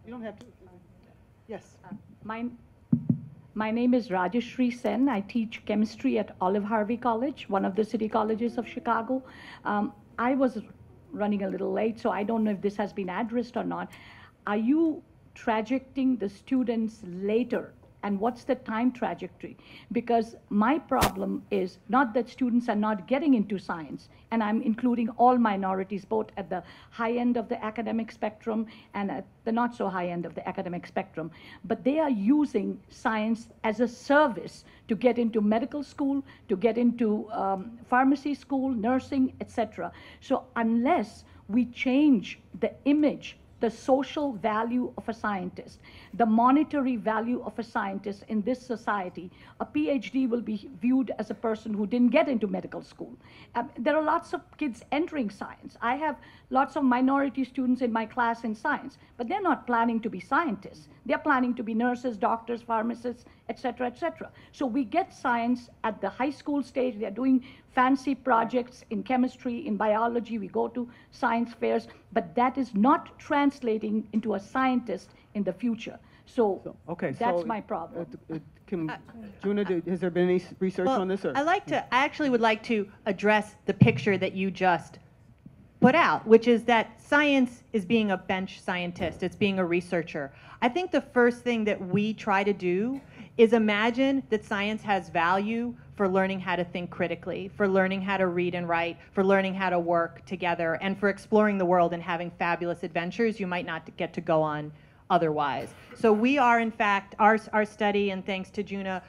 You don't have to. Yes. My, my name is Rajeshri Sen. I teach chemistry at Olive Harvey College, one of the city colleges of Chicago. I was running a little late, so I don't know if this has been addressed or not. Are you trajecting the students later? And what's the time trajectory? Because my problem is not that students are not getting into science, and I'm including all minorities, both at the high end of the academic spectrum and at the not so high end of the academic spectrum, but they are using science as a service to get into medical school, to get into pharmacy school, nursing, etc. So unless we change the image, the social value of a scientist, the monetary value of a scientist in this society, a PhD will be viewed as a person who didn't get into medical school. There are lots of kids entering science. I have lots of minority students in my class in science, but they're not planning to be scientists. They're planning to be nurses, doctors, pharmacists, etc., etc. So we get science at the high school stage. They're doing fancy projects in chemistry, in biology. We go to science fairs, but that is not translating into a scientist in the future. So, okay, that's my problem. Juna, has there been any research on this? Or? I actually would like to address the picture that you just put out, which is that science is being a bench scientist. It's being a researcher. I think the first thing that we try to do is imagine that science has value for learning how to think critically, for learning how to read and write, for learning how to work together, and for exploring the world and having fabulous adventures you might not get to go on otherwise. So we are, in fact, our study, and thanks to Juna,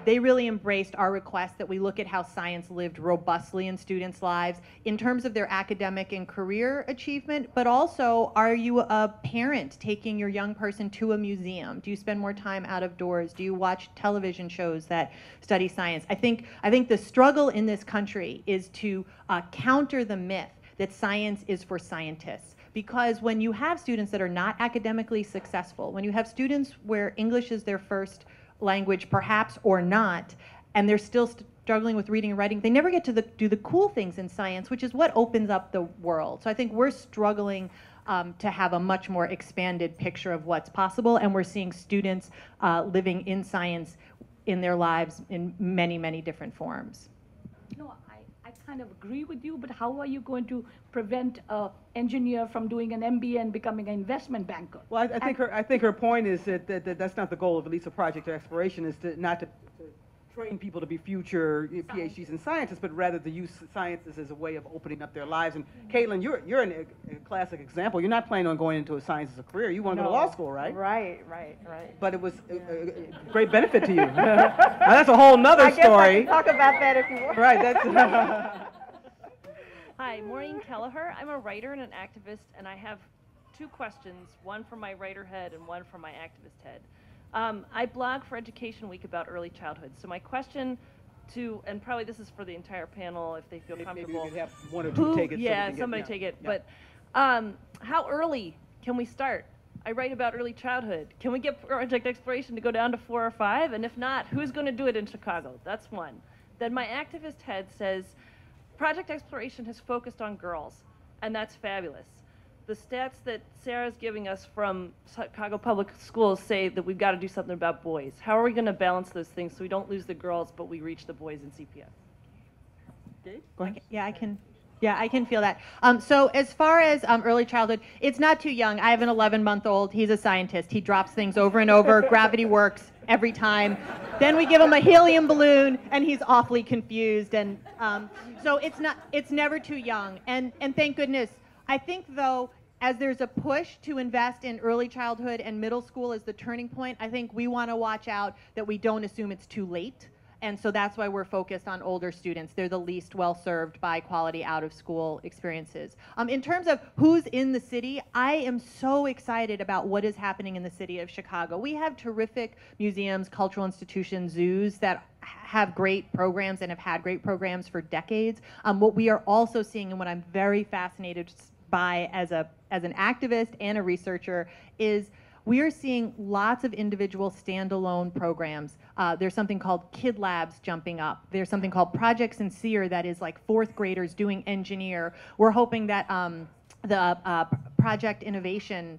they really embraced our request that we look at how science lived robustly in students' lives in terms of their academic and career achievement, but also, are you a parent taking your young person to a museum? Do you spend more time out of doors? Do you watch television shows that study science? I think the struggle in this country is to counter the myth that science is for scientists. Because when you have students that are not academically successful, when you have students where English is their first language, perhaps, or not, and they're still struggling with reading and writing, they never get to do the cool things in science, which is what opens up the world. So I think we're struggling to have a much more expanded picture of what's possible, and we're seeing students living in science in their lives in many, many different forms. No, I kind of agree with you, but how are you going to prevent an engineer from doing an MBA and becoming an investment banker? Well, I think her point is that that's not the goal of at least a project or exploration, is not to train people to be future PhDs and scientists, but rather to use sciences as a way of opening up their lives. And Caitlin, you're a classic example. You're not planning on going into science as a career. You want to go to law school, right? Right. But it was a great benefit to you. Now, that's a whole nother story. I can talk about that if you want. Right. That's. Hi, Maureen Kelleher. I'm a writer and an activist, and I have two questions, one from my writer head and one from my activist head. I blog for Education Week about early childhood. So my question and probably this is for the entire panel if they feel comfortable. Maybe we have one or two take it. Yeah, somebody take it. Yeah. But how early can we start? I write about early childhood. Can we get project exploration to go down to 4 or 5? And if not, who's going to do it in Chicago? That's one. Then my activist head says, project exploration has focused on girls, and that's fabulous. The stats that Sarah's giving us from Chicago Public Schools say that we've got to do something about boys. How are we going to balance those things so we don't lose the girls, but we reach the boys in CPS? Dave? Go ahead. Yeah, I can feel that. So as far as early childhood, it's not too young. I have an 11-month-old. He's a scientist. He drops things over and over. Gravity works every time. Then we give him a helium balloon, and he's awfully confused. And so it's never too young. And thank goodness. I think, though, as there's a push to invest in early childhood and middle school as the turning point, I think we want to watch out that we don't assume it's too late. And so that's why we're focused on older students. They're the least well served by quality out-of-school experiences. In terms of who's in the city, I am so excited about what is happening in the city of Chicago. We have terrific museums, cultural institutions, zoos that have great programs and have had great programs for decades. What we are also seeing, and what I'm very fascinated by as an activist and a researcher, is we are seeing lots of individual standalone programs. There's something called Kid Labs jumping up. There's something called Project Sincere that is like 4th graders doing engineer. We're hoping that the project innovation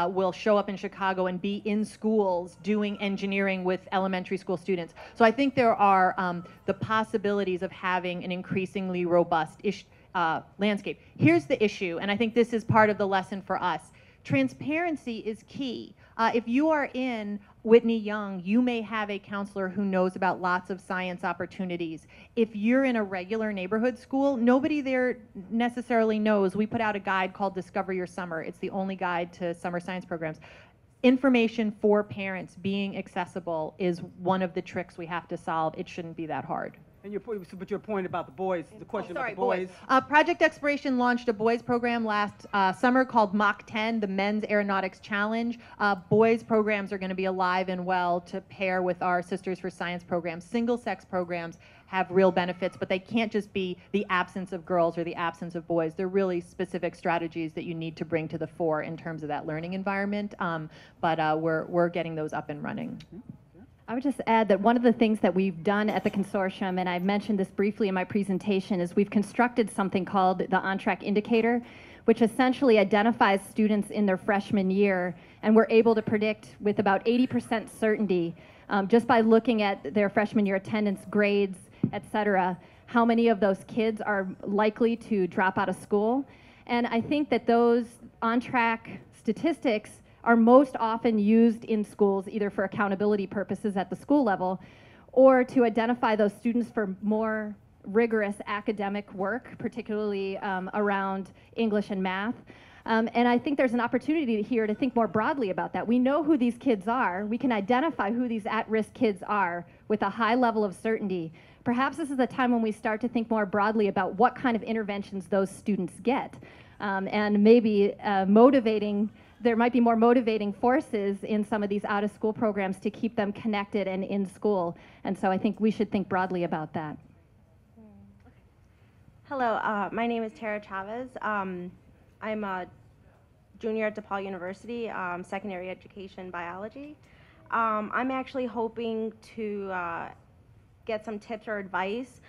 will show up in Chicago and be in schools doing engineering with elementary school students. So I think there are the possibilities of having an increasingly robust landscape. Here's the issue, and I think this is part of the lesson for us. Transparency is key. If you are in Whitney Young, you may have a counselor who knows about lots of science opportunities. If you're in a regular neighborhood school, nobody there necessarily knows. We put out a guide called Discover Your Summer. It's the only guide to summer science programs. Information for parents being accessible is one of the tricks we have to solve. It shouldn't be that hard. And your point about the boys, the question Sorry, about the boys. Project Exploration launched a boys program last summer called Mach 10, the Men's Aeronautics Challenge. Boys programs are going to be alive and well to pair with our Sisters for Science programs. Single-sex programs have real benefits, but they can't just be the absence of girls or the absence of boys. They're really specific strategies that you need to bring to the fore in terms of that learning environment, but we're getting those up and running. I would just add that one of the things that we've done at the consortium, and I mentioned this briefly in my presentation, is we've constructed something called the on-track indicator, which essentially identifies students in their freshman year, and we're able to predict with about 80% certainty, just by looking at their freshman year attendance, grades, et cetera, how many of those kids are likely to drop out of school. And I think that those on-track statistics are most often used in schools either for accountability purposes at the school level or to identify those students for more rigorous academic work, particularly around English and math. And I think there's an opportunity here to think more broadly about that. We know who these kids are. We can identify who these at-risk kids are with a high level of certainty. Perhaps this is the time when we start to think more broadly about what kind of interventions those students get, and maybe there might be more motivating forces in some of these out-of-school programs to keep them connected and in school. And so I think we should think broadly about that. Hello, my name is Tara Chavez. I'm a junior at DePaul University, secondary education biology. I'm actually hoping to get some tips or advice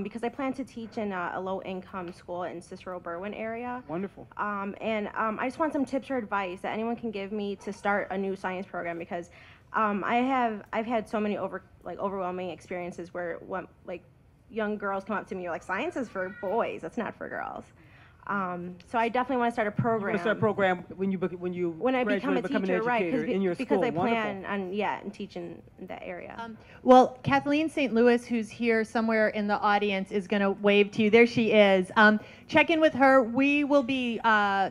because I plan to teach in a low-income school in Cicero-Berwyn area. Wonderful. I just want some tips or advice that anyone can give me to start a new science program because I've had so many overwhelming experiences where young girls come up to me, you're like, science is for boys, it's not for girls. So I definitely want to start a program. You want to start a program when I become a teacher, right? In your because school. I plan on teaching in that area. Well, Kathleen St. Louis, who's here somewhere in the audience, is going to wave to you. There she is. Check in with her. We will be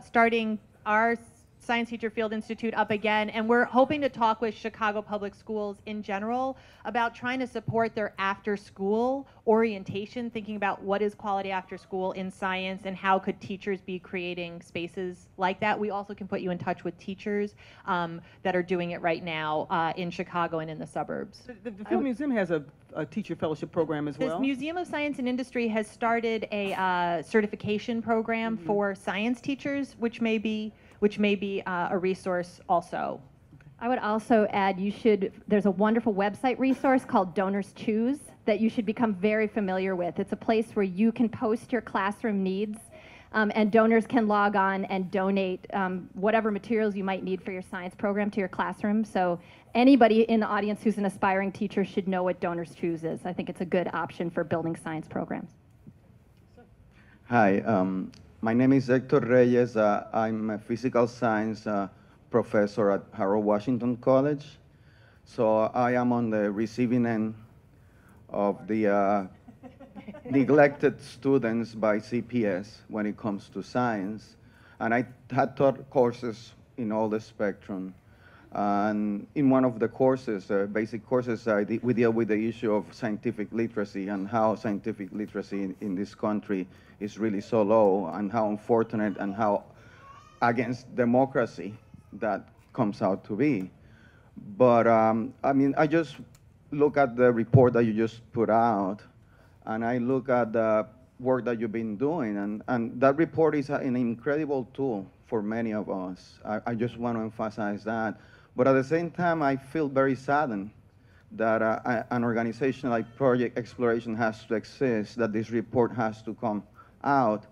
starting our Science Teacher Field Institute up again, and we're hoping to talk with Chicago Public Schools in general about trying to support their after-school orientation, thinking about what is quality after school in science and how could teachers be creating spaces like that. We also can put you in touch with teachers that are doing it right now in Chicago and in the suburbs. The Field Museum has a teacher fellowship program as well. The Museum of Science and Industry has started a certification program for science teachers, which may be a resource also. I would also add there's a wonderful website resource called Donors Choose that you should become very familiar with. It's a place where you can post your classroom needs and donors can log on and donate whatever materials you might need for your science program to your classroom. So anybody in the audience who's an aspiring teacher should know what Donors Choose is. I think it's a good option for building science programs. Hi, my name is Hector Reyes. I'm a physical science professor at Harold Washington College. So I am on the receiving end of the neglected students by CPS when it comes to science. And I had taught courses in all the spectrum. And in one of the courses, basic courses, we deal with the issue of scientific literacy and how scientific literacy in this country is really so low, and how unfortunate and how against democracy that comes out to be. But I mean, I just look at the report that you just put out, and I look at the work that you've been doing, and that report is an incredible tool for many of us. I just want to emphasize that. But at the same time, I feel very saddened that an organization like Project Exploration has to exist, that this report has to come out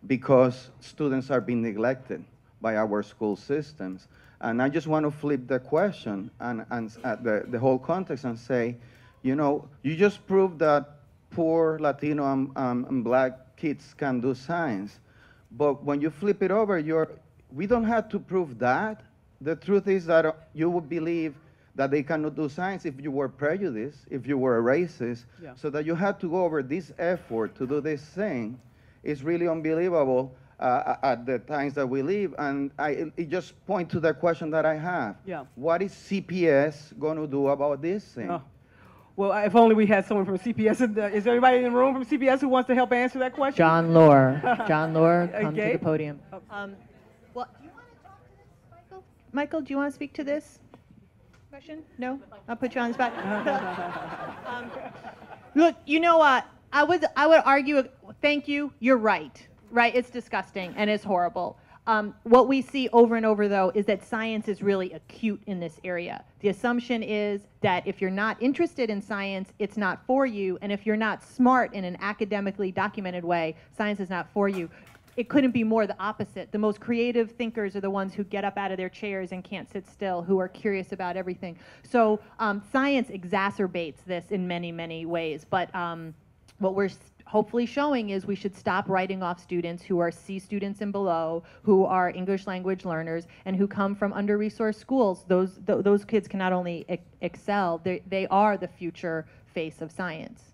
because students are being neglected by our school systems. And I just want to flip the question and the whole context and say, you know, you just proved that poor Latino and Black kids can do science. But when you flip it over, we don't have to prove that. The truth is that you would believe that they cannot do science if you were prejudiced, if you were a racist. Yeah. So that you had to go over this effort to do this thing is really unbelievable at the times that we live. And it just points to the question that I have. Yeah. What is CPS going to do about this thing? Oh. Well, if only we had someone from CPS. Is there anybody in the room from CPS who wants to help answer that question? John Lohr. John Lohr, come Okay. to the podium. Oh. Well, do you want to talk to this, Michael? Michael, do you want to speak to this question? No? I'll put you on the spot. Look, you know what? I would argue, thank you, you're right. Right? It's disgusting and it's horrible. What we see over and over, though, is that science is really acute in this area. The assumption is that if you're not interested in science, it's not for you, and if you're not smart in an academically documented way, science is not for you. It couldn't be more the opposite. The most creative thinkers are the ones who get up out of their chairs and can't sit still, who are curious about everything. So science exacerbates this in many, many ways, but what we're hopefully showing is we should stop writing off students who are C students and below, who are English language learners, and who come from under-resourced schools. Those kids can not only excel, they are the future face of science.